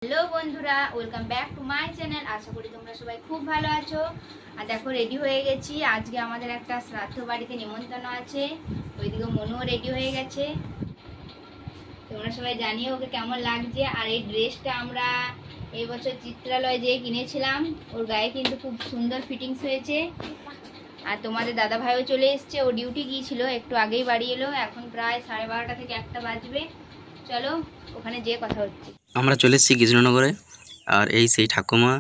Hello বন্ধুরা, welcome back to my channel. আশা করি তোমরা সবাই খুব ভালো আছো। আর দেখো, রেডি হয়ে গেছি। আজকে আমাদের একটা শ্রাদ্ধ বাড়িতে নিমন্ত্রণ আছে। ওইদিকে মনুও রেডি হয়ে গেছে। তোমরা সবাই জানিও ওকে কেমন লাগছে। আর এই ড্রেসটা আমরা এই বছর চিত্রালয় যেয়ে কিনেছিলাম। ওর গায়ে কিন্তু খুব সুন্দর ফিটিংস হয়েছে। আর তোমাদের দাদা ভাইও চলে এসছে। ও ডিউটি গিয়েছিল, একটু আগেই বাড়ি এলো। এখন প্রায় 12:30 থেকে 1টা বাজবে। চলো ওখানে যেয়ে কথা হচ্ছে। আমরা চলে এসেছি কৃষ্ণনগরে। আর এই সেই ঠাকুমা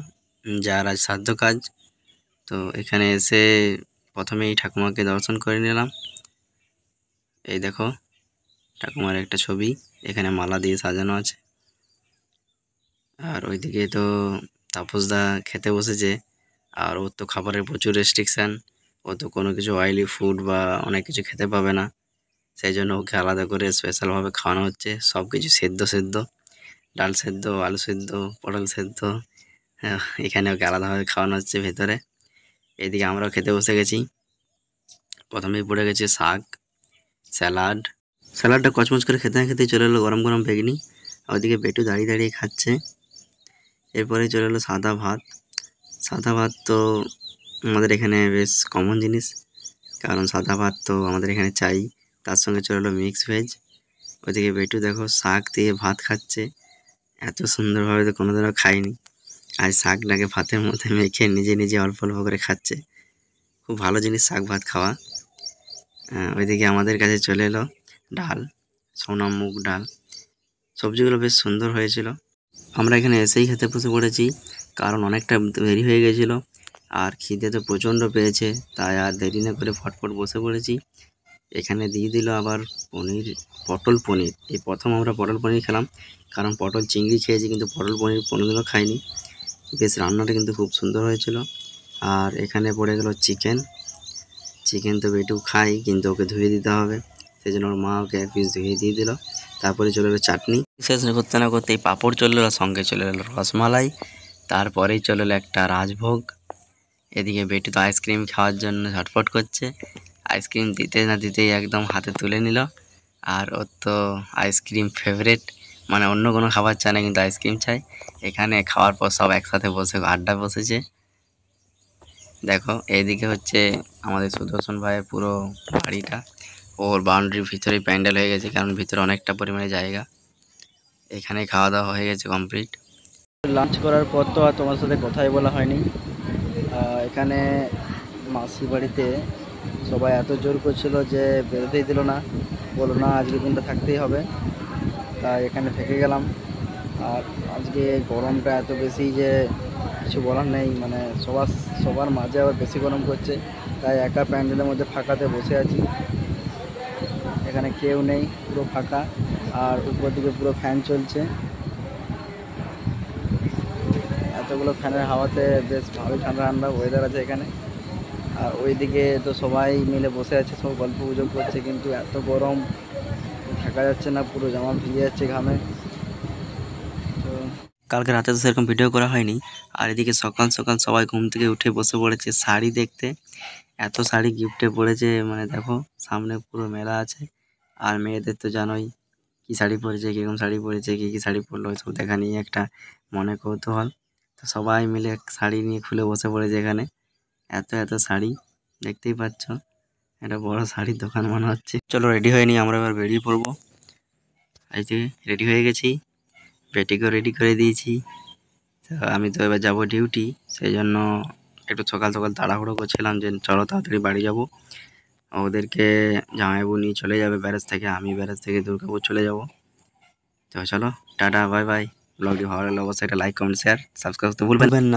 যার আজ শ্রাদ্ধ কাজ। তো এখানে এসে প্রথমে এই ঠাকুমাকে দর্শন করে নিলাম। এই দেখো ঠাকুমার একটা ছবি, এখানে মালা দিয়ে সাজানো আছে। আর ওইদিকে তো তাপসদা খেতে বসেছে। আর ওর তো খাবারের প্রচুর রেস্ট্রিকশান। ও তো কোনো কিছু অয়েলি ফুড বা অনেক কিছু খেতে পাবে না। সেই জন্য ওকে আলাদা করে স্পেশালভাবে খাওয়ানো হচ্ছে সব কিছু সেদ্ধ সেদ্ধ, ডাল সেদ্ধ, আলু সেদ্ধ, পটল সেদ্ধ। হ্যাঁ, এখানে ওকে আলাদাভাবে খাওয়ানো হচ্ছে ভেতরে। এদিকে আমরাও খেতে বসে গেছি। প্রথমেই পড়ে গেছে শাক, স্যালাড। স্যালাডটা কচমচ করে খেতে না খেতেই চলে এলো গরম গরম বেগনি। ওইদিকে বেটু দাঁড়িয়ে দাঁড়িয়ে খাচ্ছে। এরপরে চলে এলো সাদা ভাত। সাদা ভাত তো আমাদের এখানে বেশ কমন জিনিস, কারণ সাদা ভাত তো আমাদের এখানে চাই। তার সঙ্গে চলে এলো মিক্স ভেজ। ওইদিকে বেটু দেখো শাক দিয়ে ভাত খাচ্ছে। এত সুন্দরভাবে তো কোনোদিনও খাইনি। আর শাকটাকে ভাতের মধ্যে মেখে নিজে নিজে অল্প অল্প করে খাচ্ছে। খুব ভালো জিনিস শাক ভাত খাওয়া। ওইদিকে আমাদের কাছে চলে এলো ডাল, সোনা মুগ ডাল। সবজিগুলো বেশ সুন্দর হয়েছিল। আমরা এখানে এসেই খেতে বসে পড়েছি, কারণ অনেকটা দেরি হয়ে গেছিল। আর খিদে তো প্রচণ্ড পেয়েছে, তাই আর দেরি না করে ফটফট বসে পড়েছি। এখানে দিয়ে দিল আবার পনির, পটল পনির। এই প্রথম আমরা পটল পনির খেলাম, কারণ পটল চিংড়ি খেয়েছি কিন্তু পটল পনির কোনোদিনও খাইনি। বেশ রান্নাটা কিন্তু খুব সুন্দর হয়েছিল। আর এখানে পড়ে গেল চিকেন। চিকেন তো বেটু খাই, কিন্তু ওকে ধুয়ে দিতে হবে, সেই জন্য ওর মা ওকে এক পিস ধুয়ে দিয়ে দিল। তারপরে চলে এলো চাটনি। শেষ করতে না করতেই পাঁপড় চলে এলো, সঙ্গে চলে এলো রসমালাই। তারপরেই চলে এলো একটা রাজভোগ। এদিকে বেটু তো আইসক্রিম খাওয়ার জন্য ঝটফট করছে। আইসক্রিম দিতে না দিতেই একদম হাতে তুলে নিল। আর ওর তো আইসক্রিম ফেভারেট, মানে অন্য কোনো খাবার চায় না, কিন্তু আইসক্রিম চাই। এখানে খাওয়ার পর সব একসাথে বসে আড্ডা বসেছে। দেখো এইদিকে হচ্ছে আমাদের সুদর্শন ভাইয়ের পুরো বাড়িটা। ওর বাউন্ডারির ভিতরেই প্যান্ডেল হয়ে গেছে, কারণ ভিতরে অনেকটা পরিমাণে জায়গা। এখানে খাওয়া দাওয়া হয়ে গেছে কমপ্লিট। লাঞ্চ করার পর তো আর তোমার সাথে কথাই বলা হয়নি। এখানে মাসি বাড়িতে সবাই এত জোর করছিল যে বেরোতেই দিল না, বললো না আজকে দিনটা থাকতেই হবে। তাই এখানে থেকে গেলাম। আর আজকে গরমটা এত বেশি যে কিছু বলার নেই, মানে সবার মাঝে আবার বেশি গরম করছে। তাই একা প্যান্ডেলের মধ্যে ফাঁকাতে বসে আছি। এখানে কেউ নেই, পুরো ফাঁকা। আর উপর দিকে পুরো ফ্যান চলছে। এতগুলো ফ্যানের হাওয়াতে বেশ ভালোই ঠান্ডা ঠান্ডা ওয়েদার আছে এখানে। আর ওইদিকে তো সবাই মিলে বসে আছে, সব গল্প গুজব করছে, কিন্তু এত গরম থাকা যাচ্ছে না, পুরো জামা ভিজে যাচ্ছে ঘামে। তো কালকে রাতে তো সেরকম ভিডিও করা হয়নি। আর এদিকে সকাল সকাল সবাই ঘুম থেকে উঠে বসে পড়েছে শাড়ি দেখতে। এত শাড়ি গিফটে পড়েছে, মানে দেখো সামনে পুরো মেলা আছে। আর মেয়েদের তো জানোই কী শাড়ি পরেছে, কীরকম শাড়ি পরেছে, কী কী শাড়ি পরলো, এসব দেখা নিয়ে একটা মনে কৌতূহল। তো সবাই মিলে শাড়ি নিয়ে খুলে বসে পড়েছে এখানে। এত এত শাড়ি দেখতেই পাচ্ছ, একটা বড় শাড়ির দোকান মনে হচ্ছে। চলো রেডি হয়ে নিই, আমরা এবার বেরিয়ে পড়বো। এই যে রেডি হয়ে গেছি, বেটিকেও রেডি করে দিয়েছি। তো আমি তো এবার যাবো ডিউটি, সেই জন্য একটু সকাল সকাল তাড়াহুড়ো করছিলাম যে চলো তাড়াতাড়ি বাড়ি যাব। ওদেরকে জামাইবাবু নিয়ে চলে যাবে ব্যারেজ থেকে, আমি ব্যারেজ থেকে দুর্গাপুর চলে যাব। তো চলো টাটা বাই বাই। ব্লগটি ভালো লাগলে অবশ্যই একটা লাইক কমেন্ট শেয়ার সাবস্ক্রাইব করতে ভুলবেন না।